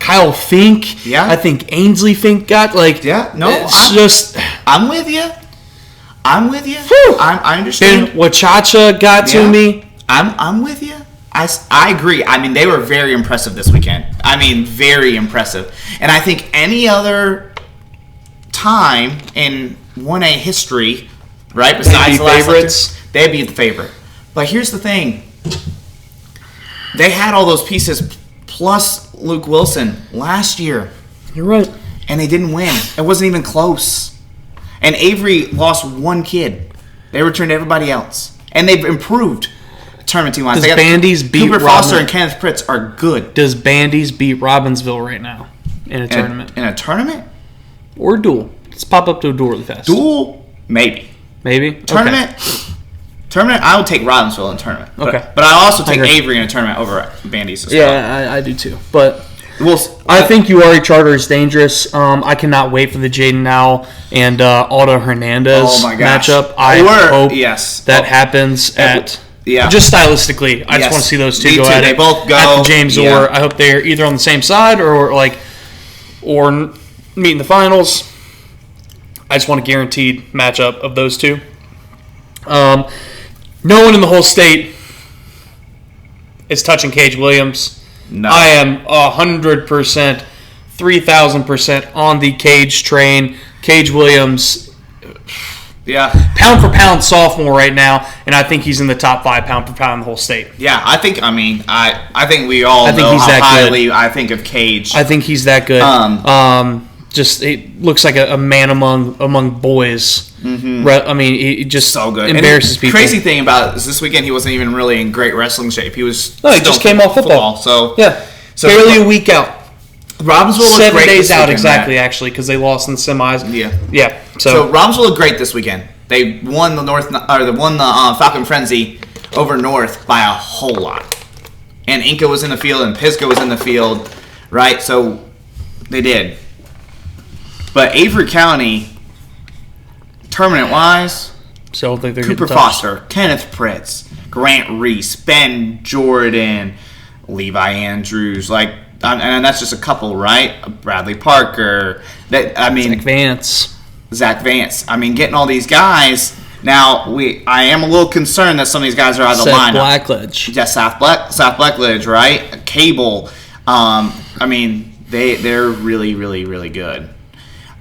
Kyle Fink. Yeah. I think Ainsley Fink got I'm with you. I'm with you. I understand. Then Wachacha got to me. I'm with you. I agree. I mean, they were very impressive this weekend. I mean, very impressive. And I think any other time in 1A history, right, besides the last favorites, they'd be the favorite. But here's the thing. They had all those pieces plus Luke Wilson last year. You're right. And they didn't win. It wasn't even close. And Avery lost one kid. They returned everybody else. And they've improved. Tournament team wise. Does Bandy's beat Cooper Foster and Kenneth Pritz are good. Does Bandy's beat Robbinsville right now in a tournament? In a tournament? Or a duel? Let's pop up to a duel really fast. Duel? Maybe. Tournament? Okay. Tournament? I would take Robbinsville in a tournament. Okay. But I also take Avery in a tournament over Bandy's as well. Yeah, I do too. But I think URI Charter is dangerous. I cannot wait for the Jaden Nowell and Aldo Hernandez matchup. I hope that happens at... Yeah. Just stylistically, I just want to see those two go at it. They both go at the James Orr. I hope they're either on the same side or meet in the finals. I just want a guaranteed matchup of those two. No one in the whole state is touching Cage Williams. No. I am 100%, 3,000% on the Cage train. Cage Williams. Yeah. Pound for pound sophomore right now, and I think he's in the top 5 pound for pound in the whole state. Yeah, I think we all know how highly I think of Cage. I think he's that good. Just it looks like a man among boys. Mm-hmm. I mean, he just so good. Embarrasses people. The crazy thing about it is this weekend he wasn't even really in great wrestling shape. He was he just came off football. So barely a week out. Robbinsville 7 days out exactly, actually, because they lost in the semis. Yeah. So Robbinsville looked great this weekend. They won the Falcon Frenzy over North by a whole lot. And Inca was in the field and Pisgah was in the field, right? So they did. But Avery County, tournament-wise, so I don't think they're Cooper Foster, Kenneth Pritz, Grant Reese, Ben Jordan, Levi Andrews, and that's just a couple, right? Bradley Parker. Zach Vance. I mean, getting all these guys. Now, I am a little concerned that some of these guys are out of the lineup. Blackledge. Yeah, South Blackledge, right? Cable. I mean, they're really, really, really good.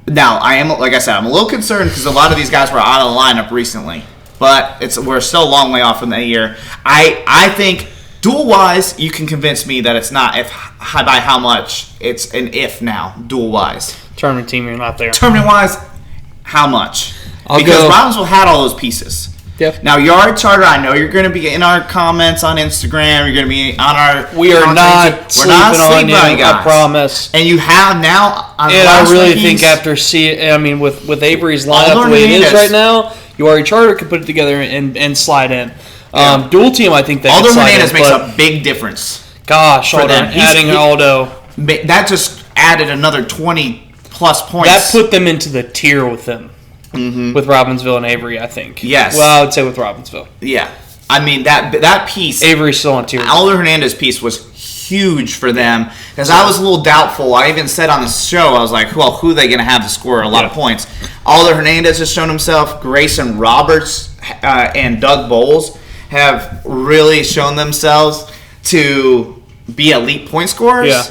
Now, like I said, I'm a little concerned because a lot of these guys were out of the lineup recently. But we're still a long way off from the year. I think... Dual-wise, you can convince me that it's not by how much. It's an if now, dual-wise. Tournament team, you're not there. Tournament-wise, how much? Because Robbinsville had all those pieces. Yep. Now, Yard Charter, I know you're going to be in our comments on Instagram. You're going to be on our... We are not sleeping on you, I promise. And you have now... And I really think after with Avery's lineup the way it is right now, Yard Charter could put it together and slide in. Dual team, I think Aldo Hernandez makes a big difference. Gosh, adding Aldo. That just added another 20-plus points. That put them into the tier with them. Mm-hmm. With Robbinsville and Avery, I think. Yes. Well, I would say with Robbinsville. Yeah. I mean, that piece... Avery's still on tier. Aldo Hernandez piece was huge for them. Because I was a little doubtful. I even said on the show, I was like, well, who are they going to have to score a lot of points? Aldo Hernandez has shown himself. Grayson Roberts and Doug Bowles have really shown themselves to be elite point scorers. Yeah.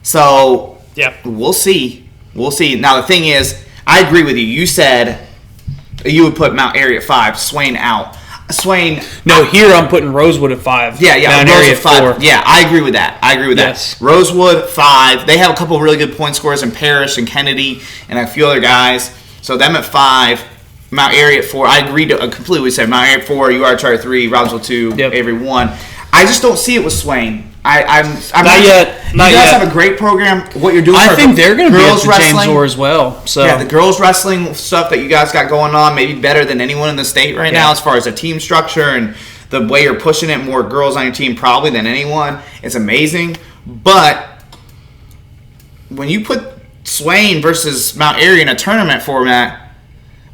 So, we'll see. Now, the thing is, I agree with you. You said you would put Mount Airy at 5, Swain out. No, here I'm putting Rosewood at 5. Yeah, Mount Airy at 4. Yeah, I agree with that. Yes. Rosewood, 5. They have a couple of really good point scorers in Parrish and Kennedy and a few other guys. So them at 5. Mount Airy at 4. I agree to completely say Mount Airy at 4, UR Charter 3, Robbinsville 2, Avery 1. I just don't see it with Swain. I'm not yet. You guys have a great program. What you're doing? I think they're going to be at the wrestling. James Orr as well. So the girls wrestling stuff that you guys got going on, maybe better than anyone in the state right now, as far as a team structure and the way you're pushing it. More girls on your team probably than anyone. It's amazing. But when you put Swain versus Mount Airy in a tournament format.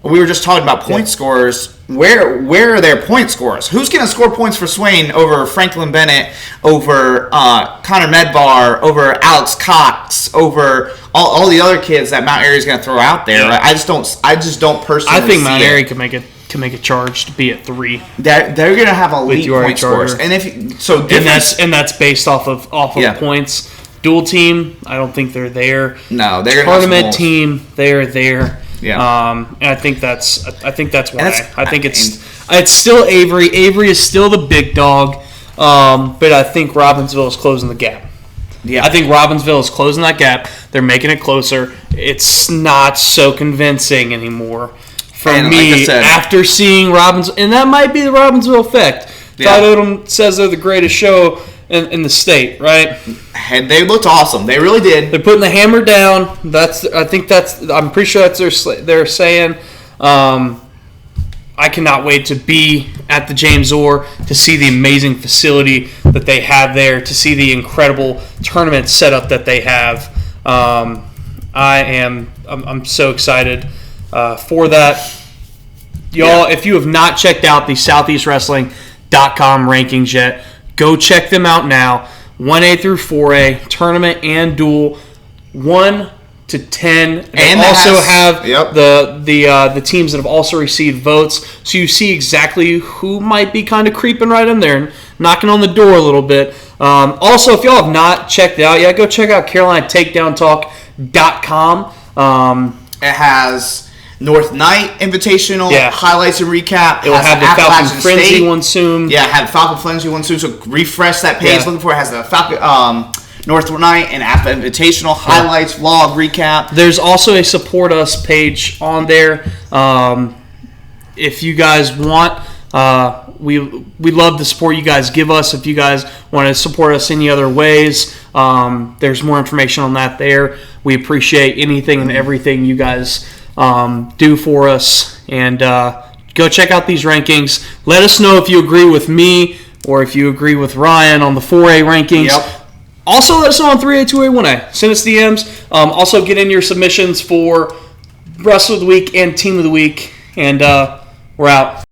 We were just talking about point scorers. Where are their point scorers? Who's going to score points for Swain over Franklin Bennett, over Connor Medbar, over Alex Cox, over all the other kids that Mount Airy is going to throw out there? I just don't personally. I think Mount Airy could make a to make a charge to be at 3. They're going to have elite URA point scores. Charter. And And that's based off of points. Dual team, I don't think they're there. No, they're going to tournament team, they're there. Yeah. And I think that's why. I think it's still Avery. Avery is still the big dog. But I think Robbinsville is closing the gap. Yeah. I think Robbinsville is closing that gap. They're making it closer. It's not so convincing anymore for me, like I said, after seeing Robbinsville. And that might be the Robbinsville effect. Yeah. Todd Odom says they're the greatest show in the state, right? And they looked awesome. They really did. They're putting the hammer down. I'm pretty sure that's they're saying. I cannot wait to be at the James Orr, to see the amazing facility that they have there, to see the incredible tournament setup that they have. I'm so excited for that. Y'all, if you have not checked out the SoutheastWrestling.com rankings yet, go check them out now. 1A through 4A, tournament and dual, 1 to 10. They And also have yep. the teams that have also received votes, so you see exactly who might be kind of creeping right in there and knocking on the door a little bit. Also, if y'all have not checked it out yet, go check out CarolinaTakedownTalk.com. It has North Night Invitational highlights and recap. It will have the Falcon Frenzy one soon. Yeah, have Falcon Frenzy one soon. So refresh that page. Yeah. Looking for it has the Falcon North Night and Appa Invitational highlights, vlog, recap. There's also a support us page on there. If you guys want, we love the support you guys give us. If you guys want to support us any other ways, there's more information on that there. We appreciate anything and everything you guys do for us. And go check out these rankings. Let us know if you agree with me or if you agree with Ryan on the 4A rankings. Yep. Also, let us know on 3A, 2A, 1A. Send us DMs. Also, get in your submissions for Wrestler of the Week and Team of the Week. And we're out.